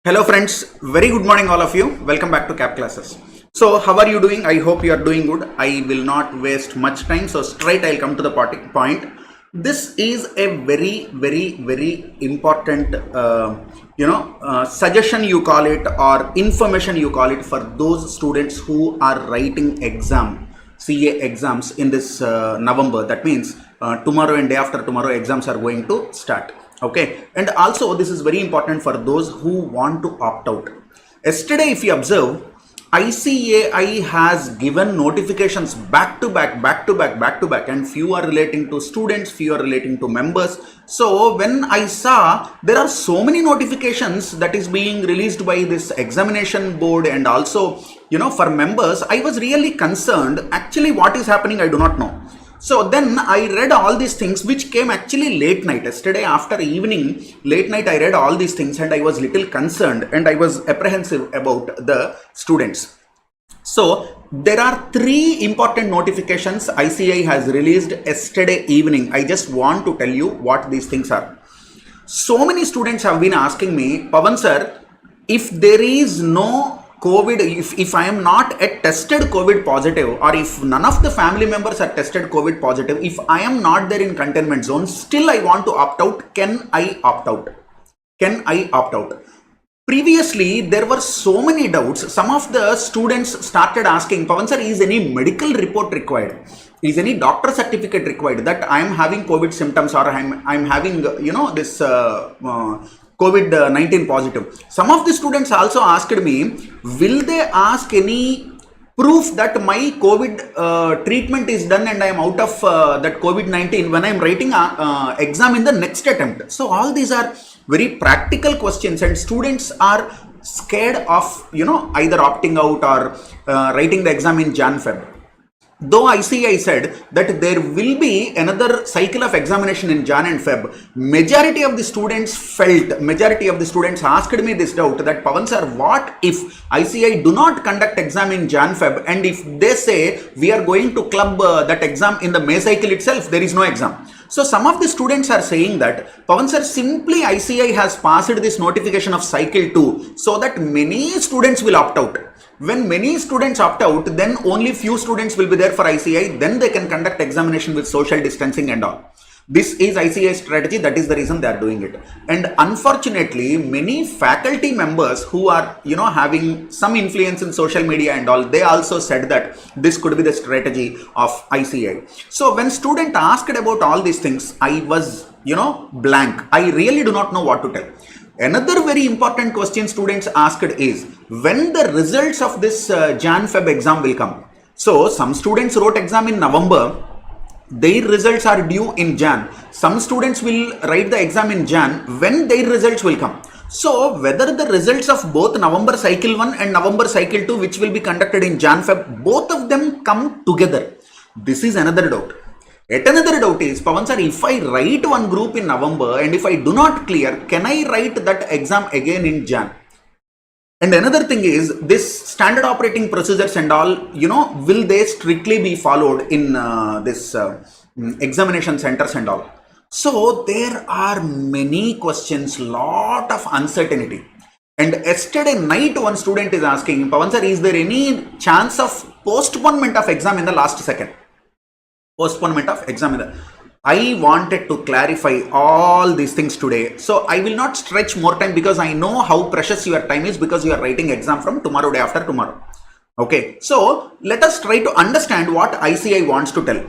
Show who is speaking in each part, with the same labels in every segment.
Speaker 1: Hello friends, very good morning all of you. Welcome back to CAP classes. So how are you doing? I hope you are doing good. I will not waste much time. So straight I'll come to the point. This is a very important suggestion you call it, or information you call it, for those students who are writing CA exams in this November. That means tomorrow and day after tomorrow exams are going to start. Okay, and also this is very important for those who want to opt out. Yesterday, if you observe, ICAI has given notifications back to back, and few are relating to students, few are relating to members. So when I saw there are so many notifications that is being released by this examination board and also for members, I was really concerned. Actually, what is happening, I do not know. So then I read all these things, which came actually late night. Yesterday after evening, late night, I read all these things and I was little concerned and I was apprehensive about the students. So there are three important notifications ICAI has released yesterday evening. I just want to tell you what these things are. So many students have been asking me, Pavan sir, if there is no COVID, if I am not a tested COVID positive, or if none of the family members are tested COVID positive, if I am not there in containment zone, still I want to opt out, can I opt out? Can I opt out? Previously, there were so many doubts. Some of the students started asking, Pavan sir, is any medical report required? Is any doctor certificate required that I am having COVID symptoms, or I'm having, this COVID-19 positive? Some of the students also asked me, will they ask any proof that my COVID treatment is done and I am out of that COVID-19 when I am writing exam in the next attempt? So all these are very practical questions, and students are scared of either opting out or writing the exam in Jan-Feb. Though ICAI said that there will be another cycle of examination in Jan and Feb, majority of the students asked me this doubt, that Pavan sir, what if ICAI do not conduct exam in Jan Feb, and if they say we are going to club that exam in the May cycle itself, there is no exam. So some of the students are saying that, Pavan sir, simply ICAI has passed this notification of cycle 2 so that many students will opt out. When many students opt out, then only few students will be there for ICAI, then they can conduct examination with social distancing and all. This is ICAI strategy, that is the reason they are doing it. And unfortunately, many faculty members who are having some influence in social media and all, they also said that this could be the strategy of ICAI. So when student asked about all these things, I was blank. I really do not know what to tell. Another very important question students asked is, when the results of this Jan-Feb exam will come? So some students wrote exam in November, their results are due in Jan. Some students will write the exam in Jan, when their results will come. So whether the results of both November cycle 1 and November cycle 2, which will be conducted in Jan-Feb, both of them come together. This is another doubt. Yet another doubt is, Pavan sir, if I write one group in November and if I do not clear, can I write that exam again in Jan? And another thing is, this standard operating procedures and all, will they strictly be followed in this examination centers and all? So there are many questions, lot of uncertainty. And yesterday night, one student is asking, Pavan sir, is there any chance of postponement of exam in the last second? Postponement of exam. I wanted to clarify all these things today. So I will not stretch more time, because I know how precious your time is, because you are writing exam from tomorrow, day after tomorrow. Okay. So let us try to understand what ICAI wants to tell.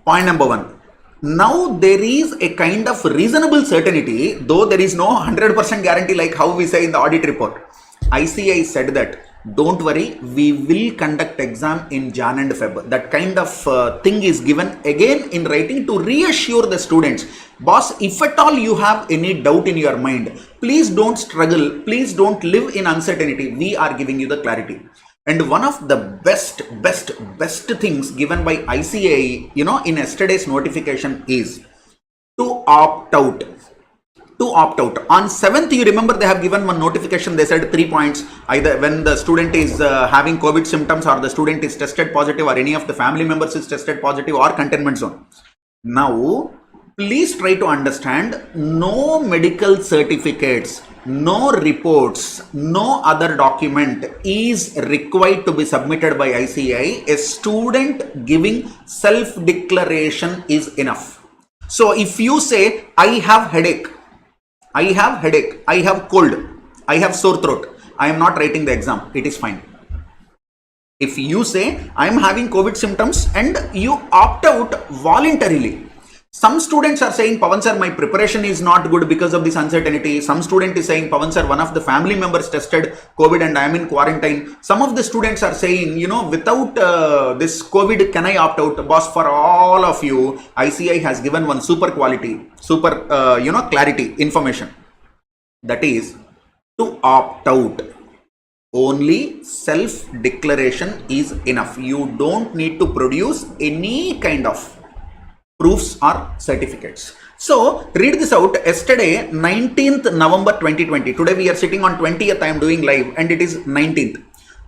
Speaker 1: Point number 1. Now there is a kind of reasonable certainty, though there is no 100% guarantee like how we say in the audit report. ICAI said that, don't worry, we will conduct exam in Jan and Feb. That kind of thing is given again in writing to reassure the students. Boss, if at all you have any doubt in your mind, please don't struggle. Please don't live in uncertainty. We are giving you the clarity. And one of the best things given by ICAI, in yesterday's notification is to opt out. On 7th, you remember they have given one notification. They said 3 points, either when the student is having COVID symptoms, or the student is tested positive, or any of the family members is tested positive, or containment zone. Now please try to understand, no medical certificates, no reports, no other document is required to be submitted by ICAI. A student giving self-declaration is enough. So if you say, I have headache, I have cold, I have sore throat, I am not writing the exam, it is fine. If you say, I am having COVID symptoms and you opt out voluntarily. Some students are saying, Pavan sir, my preparation is not good because of this uncertainty. Some student is saying, Pavan sir, one of the family members tested COVID and I am in quarantine. Some of the students are saying, without this COVID, can I opt out? Boss, for all of you, ICAI has given one super clarity information. That is to opt out. Only self-declaration is enough. You don't need to produce any kind of proofs or certificates. So read this out. Yesterday, 19th November 2020. Today we are sitting on 20th. I am doing live and it is 19th.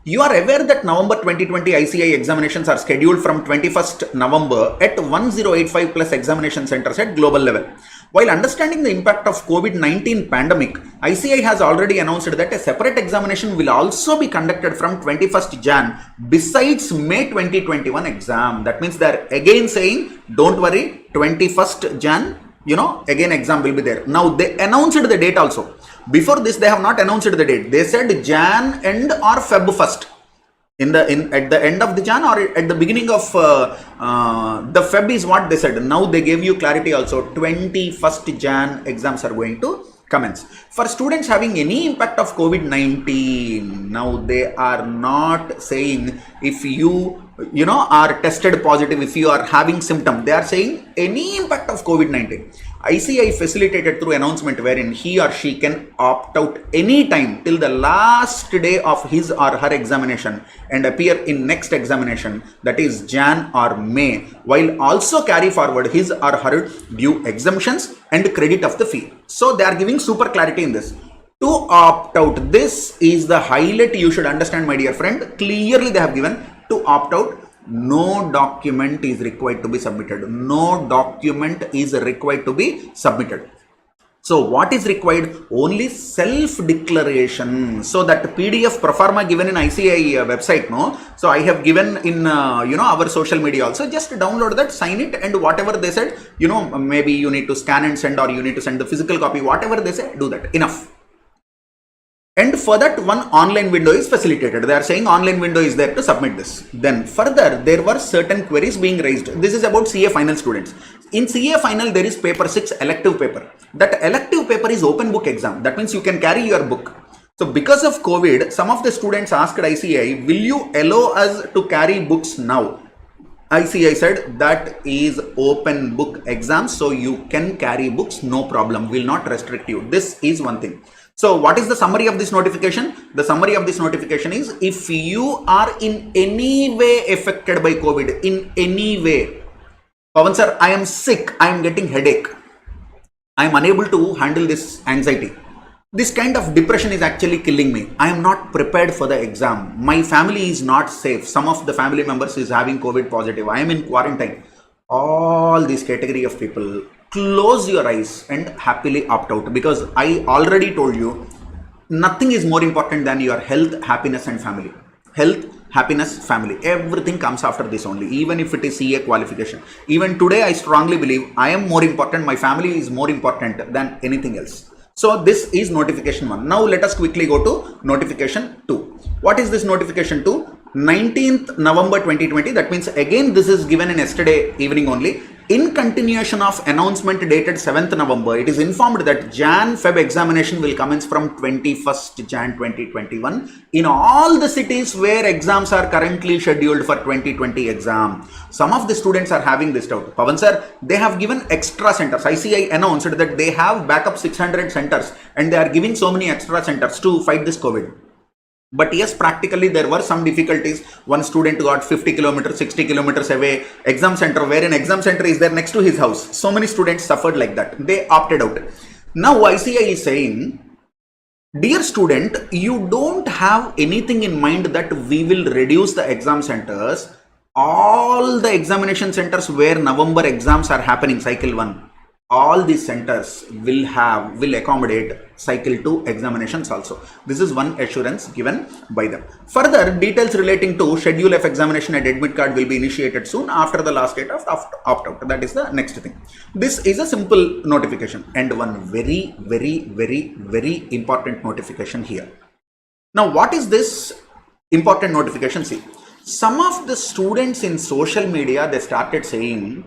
Speaker 1: You are aware that November 2020 ICAI examinations are scheduled from 21st November at 1085 plus examination centers at global level. While understanding the impact of COVID-19 pandemic, ICAI has already announced that a separate examination will also be conducted from 21st Jan besides May 2021 exam. That means they're again saying, don't worry, 21st Jan, again exam will be there. Now they announced the date also. Before this, they have not announced the date. They said Jan end or Feb 1st. At the end of the Jan or at the beginning of the Feb is what they said. Now they gave you clarity also. 21st Jan exams are going to commence. For students having any impact of COVID-19, now they are not saying if you are tested positive, if you are having symptom, they are saying any impact of COVID-19. ICAI facilitated through announcement wherein he or she can opt out any time till the last day of his or her examination and appear in next examination, that is Jan or May, while also carry forward his or her due exemptions and credit of the fee. So they are giving super clarity in this. To opt out, this is the highlight you should understand, my dear friend. Clearly they have given to opt out. No document is required to be submitted. No document is required to be submitted. So what is required? Only self-declaration. So that PDF proforma given in ICAI website, no? So I have given in, our social media also. Just download that, sign it, and whatever they said, maybe you need to scan and send, or you need to send the physical copy, whatever they say, do that. Enough. And for that, one online window is facilitated. They are saying online window is there to submit this. Then further, there were certain queries being raised. This is about CA final students. In CA final, there is paper 6 elective paper. That elective paper is open book exam. That means you can carry your book. So because of COVID, some of the students asked ICAI, will you allow us to carry books now? ICAI said that is open book exam. So you can carry books, no problem. Will not restrict you. This is one thing. So what is the summary of this notification? The summary of this notification is, if you are in any way affected by COVID, in any way, Pavan sir, I am sick, I am getting headache, I am unable to handle this anxiety. This kind of depression is actually killing me. I am not prepared for the exam. My family is not safe. Some of the family members is having COVID positive. I am in quarantine. All this category of people, close your eyes and happily opt out, because I already told you nothing is more important than your health, happiness and family. Health, happiness, family, everything comes after this only, even if it is CA qualification. Even today I strongly believe I am more important, my family is more important than anything else. So this is notification 1. Now let us quickly go to notification 2. What is this notification 2? 19th November 2020. That means again this is given in yesterday evening only. In continuation of announcement dated 7th November, it is informed that Jan-Feb examination will commence from 21st Jan 2021 in all the cities where exams are currently scheduled for 2020 exam. Some of the students are having this doubt. Pavan sir, they have given extra centers. ICAI announced that they have backup 600 centers and they are giving so many extra centers to fight this COVID. But yes, practically there were some difficulties. One student got 50 kilometers, 60 kilometers away exam center, where an exam center is there next to his house. So many students suffered like that. They opted out. Now ICAI is saying, dear student, you don't have anything in mind that we will reduce the exam centers. All the examination centers where November exams are happening, cycle 1, all these centers will accommodate cycle 2 examinations also. This is one assurance given by them. Further details relating to schedule of examination and admit card will be initiated soon after the last date of opt out. That is the next thing. This is a simple notification, and one very important notification here. Now what is this important notification? See, some of the students in social media, they started saying,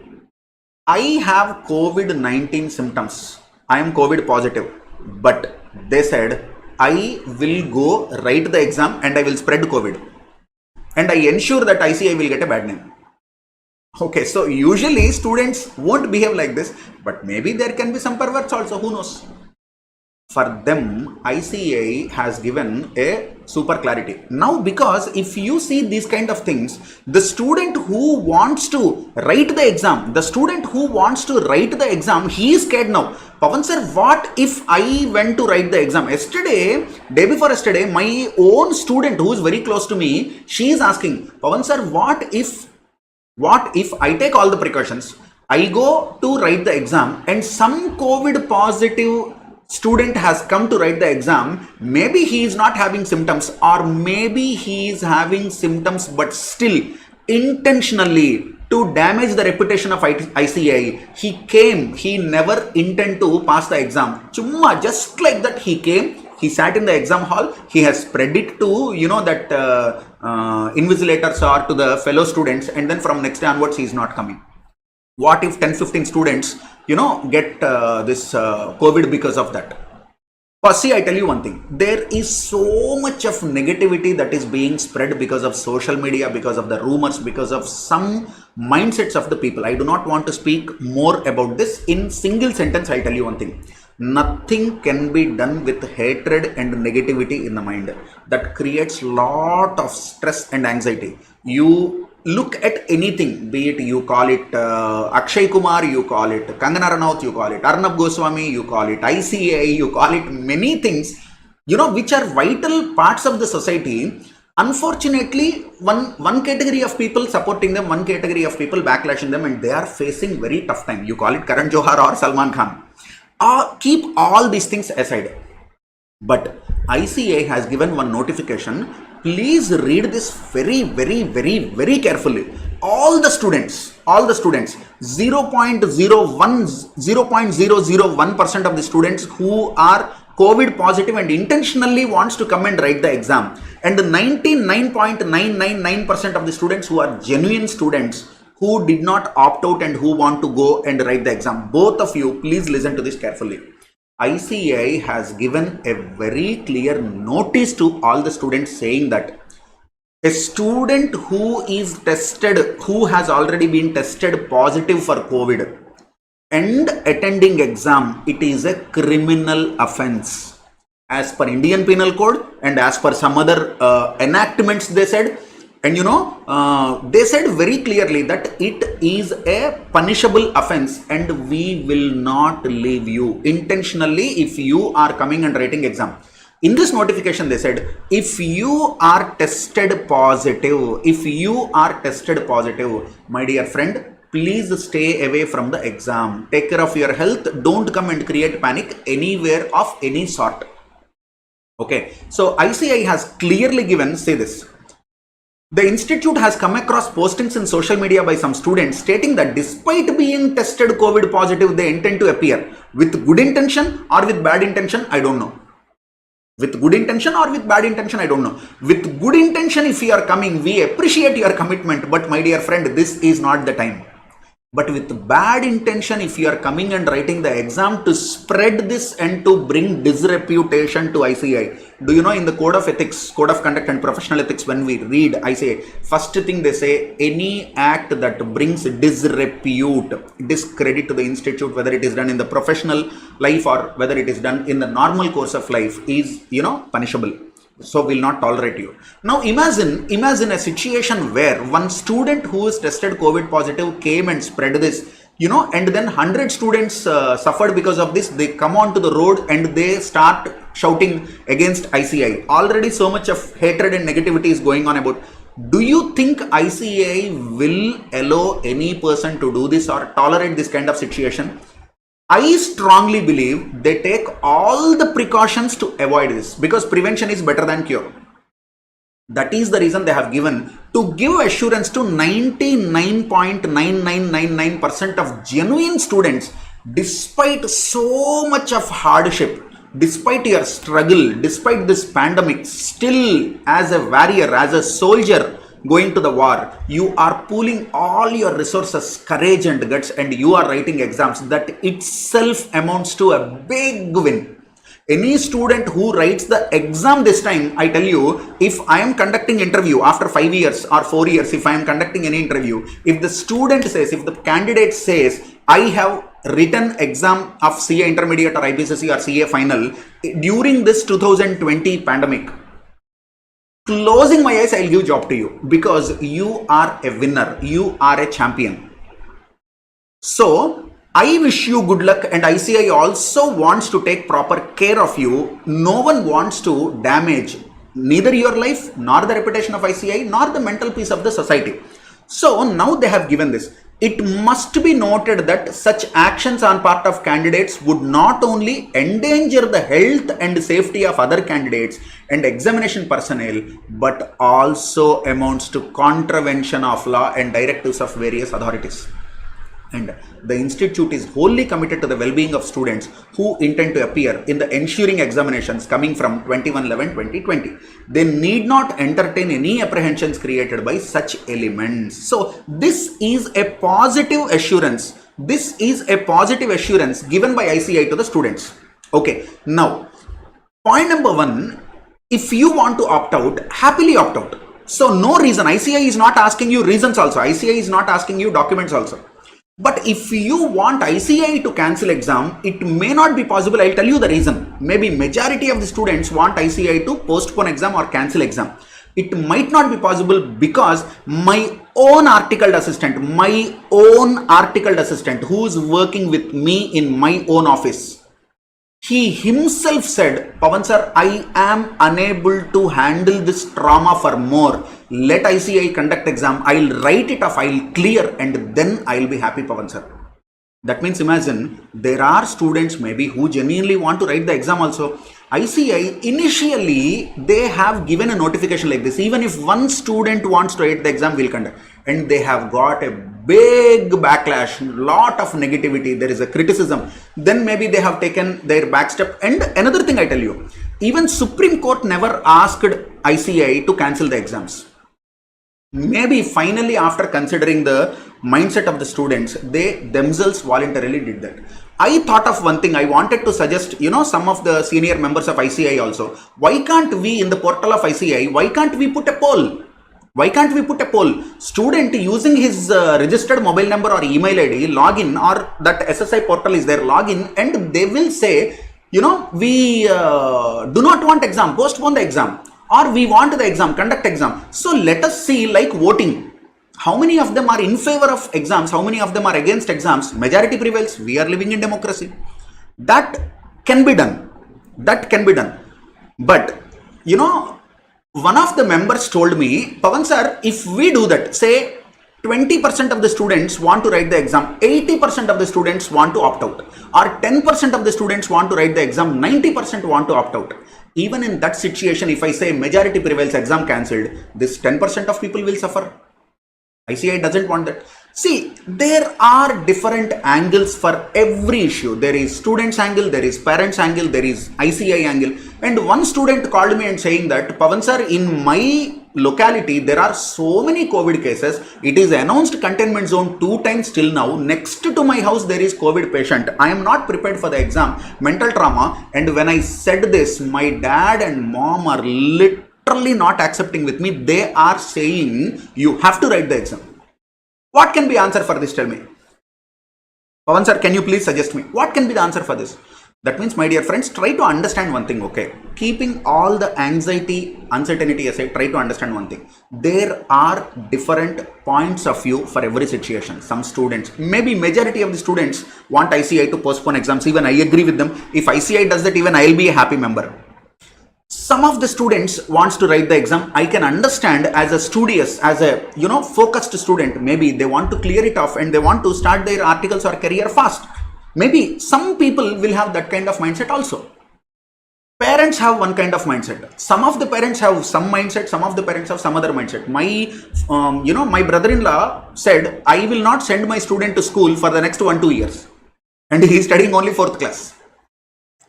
Speaker 1: I have COVID-19 symptoms, I am COVID positive, but they said I will go write the exam and I will spread COVID, and I ensure that ICAI will get a bad name. Okay, so usually students won't behave like this, but maybe there can be some perverts also, who knows. For them, ICAI has given a super clarity. Now, because if you see these kind of things, the student who wants to write the exam, he is scared now. Pavan sir, what if I went to write the exam? Day before yesterday, my own student who is very close to me, she is asking, Pavan sir, what if I take all the precautions, I go to write the exam, and some COVID positive student has come to write the exam, maybe he is not having symptoms, or maybe he is having symptoms but still intentionally to damage the reputation of ICAI, he never intended to pass the exam. Chumma, just like that he came, he sat in the exam hall, he has spread it to, that invigilators or to the fellow students, and then from next day onwards he is not coming. What if 10-15 students, get this COVID because of that? But see, I tell you one thing, there is so much of negativity that is being spread because of social media, because of the rumors, because of some mindsets of the people. I do not want to speak more about this. In single sentence, I tell you one thing. Nothing can be done with hatred and negativity in the mind. That creates lot of stress and anxiety. You look at anything, be it you call it Akshay Kumar, you call it Kangana Ranaut, you call it Arnab Goswami, you call it ICAI, you call it many things, which are vital parts of the society. Unfortunately, one category of people supporting them, one category of people backlashing them, and they are facing very tough time. You call it Karan Johar or Salman Khan. Keep all these things aside. But ICAI has given one notification. Please read this very carefully. All the students, 0.001% of the students who are COVID positive and intentionally wants to come and write the exam, and 99.999% of the students who are genuine students who did not opt out and who want to go and write the exam. Both of you, please listen to this carefully. ICAI has given a very clear notice to all the students saying that a student who is tested, who has already been tested positive for COVID and attending exam, it is a criminal offense. As per Indian Penal Code and as per some other enactments, they said, and they said very clearly that it is a punishable offense, and we will not leave you intentionally if you are coming and writing exam. In this notification, they said, if you are tested positive, my dear friend, please stay away from the exam. Take care of your health. Don't come and create panic anywhere of any sort. Okay. So ICAI has clearly given, say this. The institute has come across postings in social media by some students stating that despite being tested COVID positive, they intend to appear with good intention or with bad intention, I don't know. With good intention or with bad intention, I don't know. With good intention, if you are coming, we appreciate your commitment, but my dear friend, this is not the time. But with bad intention, if you are coming and writing the exam to spread this and to bring disreputation to ICAI. Do you know in the Code of Ethics, Code of Conduct and Professional Ethics, when we read ICAI, first thing they say, any act that brings disrepute, discredit to the institute, whether it is done in the professional life or whether it is done in the normal course of life, is, punishable. So will not tolerate you. Now imagine a situation where one student who is tested COVID positive came and spread this, and then 100 students suffered because of this. They come onto the road and they start shouting against ICAI. Already so much of hatred and negativity is going on about. Do you think ICAI will allow any person to do this or tolerate this kind of situation? I strongly believe they take all the precautions to avoid this, because prevention is better than cure. That is the reason they have given, to give assurance to 99.9999% of genuine students, despite so much of hardship, despite your struggle, despite this pandemic, still as a warrior, as a soldier going to the war, you are pooling all your resources, courage and guts, and you are writing exams. That itself amounts to a big win. Any student who writes the exam this time, I tell you, if I am conducting interview after 5 years or 4 years, if I am conducting any interview, if the student says, if the candidate says, I have written exam of CA intermediate or IBCC or CA final during this 2020 pandemic, closing my eyes, I'll give job to you, because you are a winner, you are a champion. So I wish you good luck, and ICAI also wants to take proper care of you. No one wants to damage neither your life, nor the reputation of ICAI, nor the mental peace of the society. So now they have given this. It must be noted that such actions on part of candidates would not only endanger the health and safety of other candidates and examination personnel, but also amounts to contravention of law and directives of various authorities. And the institute is wholly committed to the well-being of students who intend to appear in the ensuing examinations coming from 21/11/2020. They need not entertain any apprehensions created by such elements. So this is a positive assurance. This is a positive assurance given by ICAI to the students. Okay, now point number 1, if you want to opt out, happily opt out. So no reason. ICAI is not asking you reasons also. ICAI is not asking you documents also. But if you want ICAI to cancel exam, it may not be possible. I'll tell you the reason. Maybe majority of the students want ICAI to postpone exam or cancel exam. It might not be possible because my own articled assistant who is working with me in my own office, he himself said, Pavan sir, I am unable to handle this trauma for more. Let ICAI conduct exam. I'll write it off. I'll clear, and then I'll be happy, Pavan sir. That means imagine there are students maybe who genuinely want to write the exam also. ICAI initially they have given a notification like this. Even if one student wants to write the exam, we'll conduct. And they have got a big backlash, lot of negativity. There is a criticism. Then maybe they have taken their back step. And another thing I tell you, even Supreme Court never asked ICAI to cancel the exams. Maybe finally, after considering the mindset of the students, they themselves voluntarily did that. I thought of one thing. I wanted to suggest, some of the senior members of ICAI also. Why can't we, in the portal of ICAI, why can't we put a poll? Why can't we put a poll? Student using his registered mobile number or email ID, login, or that SSI portal is there, login, and they will say, we do not want exam, postpone the exam. Or we want the exam, conduct exam. So let us see, like voting. How many of them are in favor of exams? How many of them are against exams? Majority prevails. We are living in democracy. That can be done. That can be done. But, one of the members told me, Pavan sir, if we do that, say 20% of the students want to write the exam, 80% of the students want to opt out. Or 10% of the students want to write the exam, 90% want to opt out. Even in that situation, if I say majority prevails, exam cancelled, this 10% of people will suffer. ICAI doesn't want that. See, there are different angles for every issue. There is students angle, there is parents angle, there is ICAI angle. And one student called me and saying that, Pavan sir, in my locality, there are so many COVID cases. It is announced containment zone 2 times till now. Next to my house, there is COVID patient. I am not prepared for the exam, mental trauma. And when I said this, my dad and mom are literally not accepting with me. They are saying, you have to write the exam. What can be the answer for this? Tell me. Pavan sir, can you please suggest me? What can be the answer for this? That means, my dear friends, try to understand one thing, okay? Keeping all the anxiety, uncertainty aside, try to understand one thing. There are different points of view for every situation. Some students, maybe majority of the students want ICAI to postpone exams. Even I agree with them. If ICAI does that, even I'll be a happy member. Some of the students wants to write the exam. I can understand as a studious, as a focused student, maybe they want to clear it off and they want to start their articles or career fast. Maybe some people will have that kind of mindset also. Parents have one kind of mindset. Some of the parents have some mindset, some of the parents have some other mindset. My brother-in-law said, I will not send my student to school for the next 1-2 years. And he is studying only 4th class.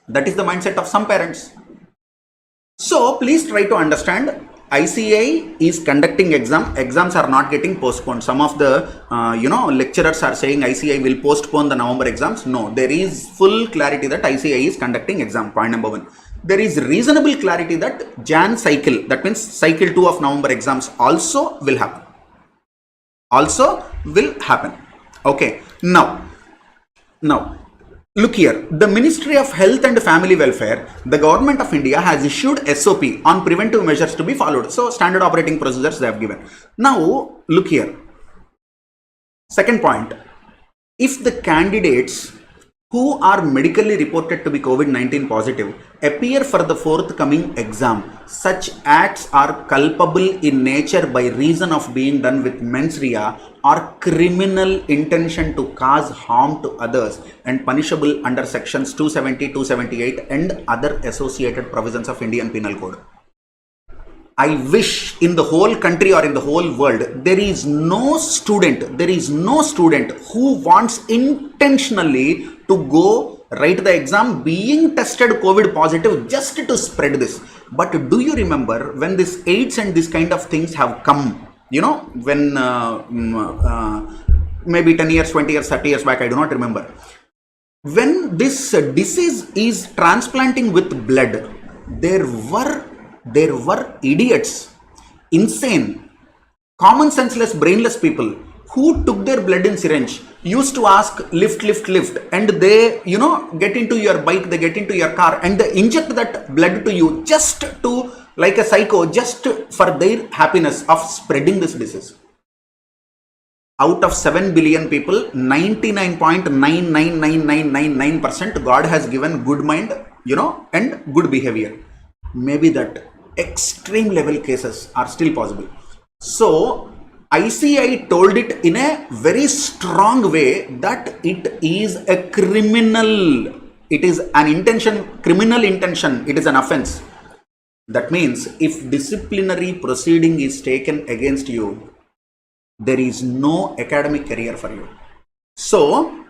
Speaker 1: That is the mindset of some parents. So please try to understand, ICAI is conducting exams are not getting postponed. Some of the lecturers are saying ICAI will postpone the November exams. No, there is full clarity that ICAI is conducting exam, point number 1. There is reasonable clarity that Jan cycle, that means cycle 2 of November exams also will happen. Okay, now look here, the Ministry of Health and Family Welfare, the Government of India has issued SOP on preventive measures to be followed. So standard operating procedures they have given. Now look here, second point, if the candidates who are medically reported to be COVID-19 positive appear for the forthcoming exam, such acts are culpable in nature by reason of being done with mens rea or criminal intention to cause harm to others and punishable under sections 270, 278 and other associated provisions of Indian Penal Code. I wish in the whole country or in the whole world, there is no student who wants intentionally to go write the exam being tested COVID positive just to spread this. But do you remember when this AIDS and this kind of things have come, when maybe 10 years, 20 years, 30 years back, I do not remember. When this disease is transplanting with blood, there were idiots, insane, common senseless, brainless people who took their blood in syringe, used to ask lift, and they get into your bike, they get into your car and they inject that blood to you just to, like a psycho, just for their happiness of spreading this disease. Out of 7 billion people, 99.99999% God has given good mind, and good behavior. Maybe that extreme level cases are still possible. So ICAI told it in a very strong way that it is a criminal, it is an intention, criminal intention, it is an offense. That means if disciplinary proceeding is taken against you, there is no academic career for you. So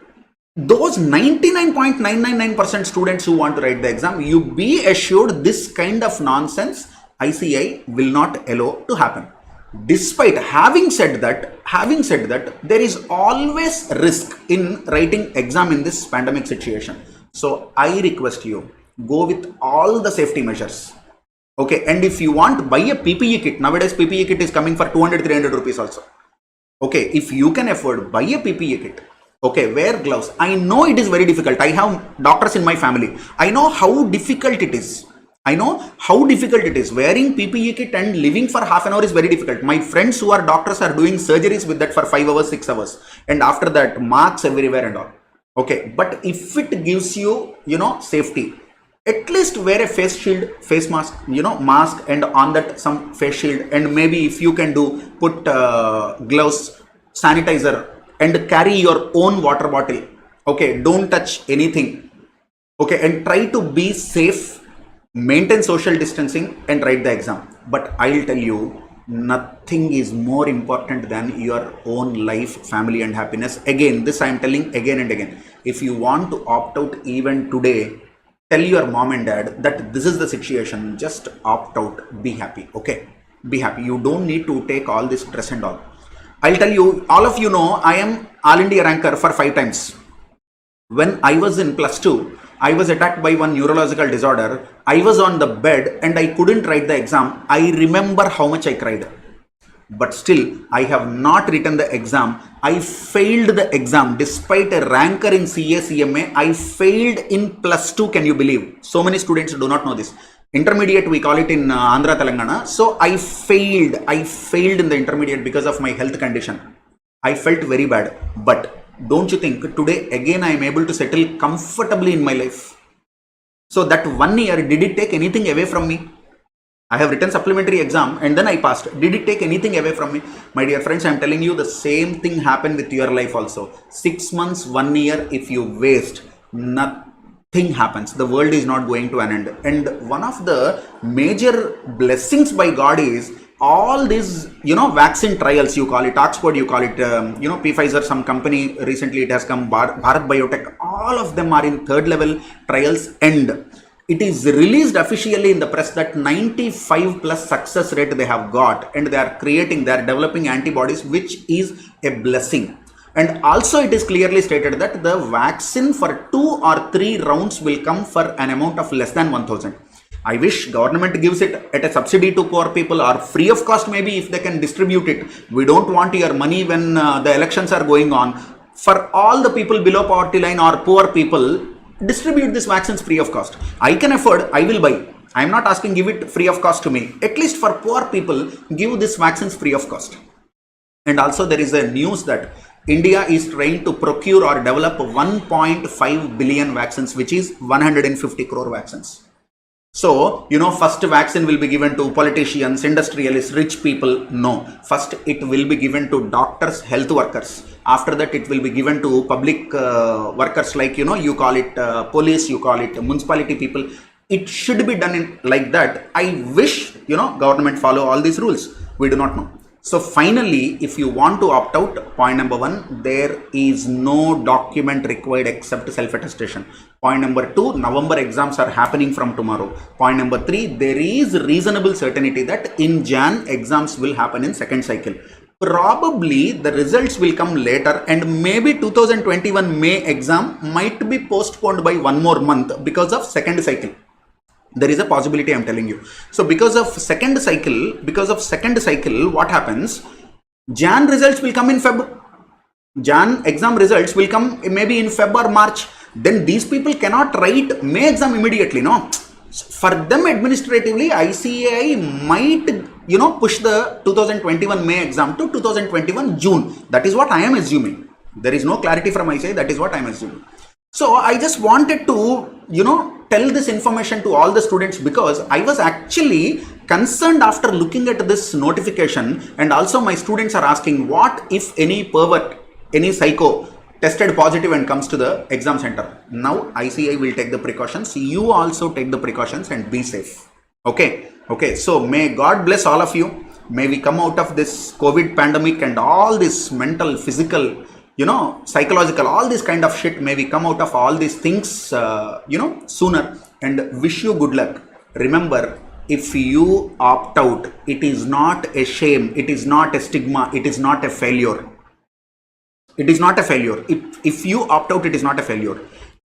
Speaker 1: those 99.999% students who want to write the exam, you be assured this kind of nonsense ICAI will not allow to happen. Despite having said that, there is always risk in writing exam in this pandemic situation. So I request you, go with all the safety measures. Okay, and if you want, buy a PPE kit. Nowadays PPE kit is coming for 200-300 rupees also. Okay, if you can afford, buy a PPE kit. Okay, wear gloves. I know it is very difficult. I have doctors in my family. I know how difficult it is. Wearing PPE kit and living for half an hour is very difficult. My friends who are doctors are doing surgeries with that for 5 hours, 6 hours. And after that, marks everywhere and all. Okay, but if it gives you, safety, at least wear a face shield, face mask, mask, and on that some face shield. And maybe if you can put gloves, sanitizer, and carry your own water bottle. Okay, don't touch anything. Okay, and try to be safe, maintain social distancing and write the exam. But I'll tell you, nothing is more important than your own life, family and happiness. Again, this I am telling again and again. If you want to opt out even today, tell your mom and dad that this is the situation, just opt out, be happy. Okay, be happy. You don't need to take all this stress and all. I'll tell you, all of you know, I am All India ranker for 5 times. When I was in +2, I was attacked by one neurological disorder. I was on the bed and I couldn't write the exam. I remember how much I cried. But still, I have not written the exam. I failed the exam despite a ranker in CA CMA. I failed in +2. Can you believe? So many students do not know this. Intermediate, we call it in Andhra, Telangana. So I failed in the intermediate because of my health condition. I felt very bad. But don't you think today again I am able to settle comfortably in my life? So that 1 year, did it take anything away from me? I have written supplementary exam and then I passed. Did it take anything away from me? My dear friends, I am telling you the same thing happened with your life also. 6 months, 1 year, if you waste, nothing happens. The world is not going to an end. And one of the major blessings by God is all these, vaccine trials, you call it Oxford, you call it, Pfizer, some company recently it has come, Bharat Biotech, all of them are in third level trials, and it is released officially in the press that 95 plus success rate they have got, and they are developing antibodies, which is a blessing. And also it is clearly stated that the vaccine for 2 or 3 rounds will come for an amount of less than 1,000. I wish government gives it at a subsidy to poor people, or free of cost maybe if they can distribute it. We don't want your money when the elections are going on. For all the people below poverty line or poor people, distribute these vaccines free of cost. I can afford, I will buy. I am not asking give it free of cost to me. At least for poor people, give these vaccines free of cost. And also there is a news that India is trying to procure or develop 1.5 billion vaccines, which is 150 crore vaccines. So, first vaccine will be given to politicians, industrialists, rich people. No, first it will be given to doctors, health workers. After that, it will be given to public workers like, you call it police, you call it municipality people. It should be done like that. I wish, government follow all these rules. We do not know. So finally, if you want to opt out, point number 1, there is no document required except self-attestation. Point number 2, November exams are happening from tomorrow. Point number 3, there is reasonable certainty that in Jan exams will happen in second cycle. Probably the results will come later, and maybe 2021 May exam might be postponed by 1 more month because of second cycle. There is a possibility, I'm telling you. So because of second cycle, what happens? Jan results will come in Feb. Jan exam results will come maybe in Feb or March. Then these people cannot write May exam immediately, no? For them administratively, ICAI might, push the 2021 May exam to 2021 June. That is what I am assuming. There is no clarity from ICAI. That is what I am assuming. So I just wanted to, tell this information to all the students, because I was actually concerned after looking at this notification, and also my students are asking, what if any pervert, any psycho tested positive and comes to the exam center? Now ICAI will take the precautions. You also take the precautions and be safe. Okay. So may God bless all of you. May we come out of this COVID pandemic and all this mental, physical, psychological, all this kind of shit. May we come out of all these things, sooner, and wish you good luck. Remember, if you opt out, it is not a shame. It is not a stigma. It is not a failure. It is not a failure. If you opt out, it is not a failure.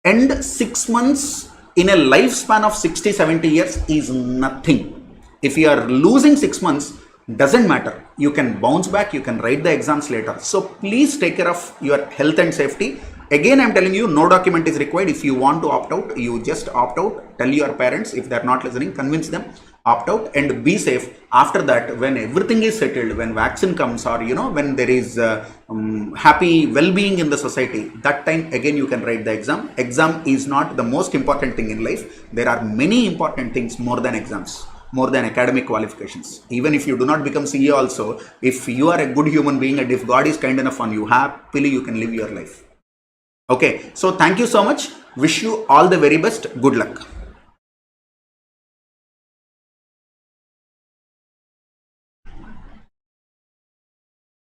Speaker 1: And 6 months in a lifespan of 60, 70 years is nothing. If you are losing 6 months, doesn't matter. You can bounce back. You can write the exams later. So please take care of your health and safety. Again, I'm telling you, no document is required. If you want to opt out, you just opt out. Tell your parents, if they're not listening, convince them, opt out and be safe. After that, when everything is settled, when vaccine comes, or when there is happy well-being in the society, that time again you can write the exam. Exam is not the most important thing in life. There are many important things more than exams, more than academic qualifications. Even if you do not become CA also, if you are a good human being and if God is kind enough on you, happily you can live your life. Okay, so thank you so much. Wish you all the very best. Good luck.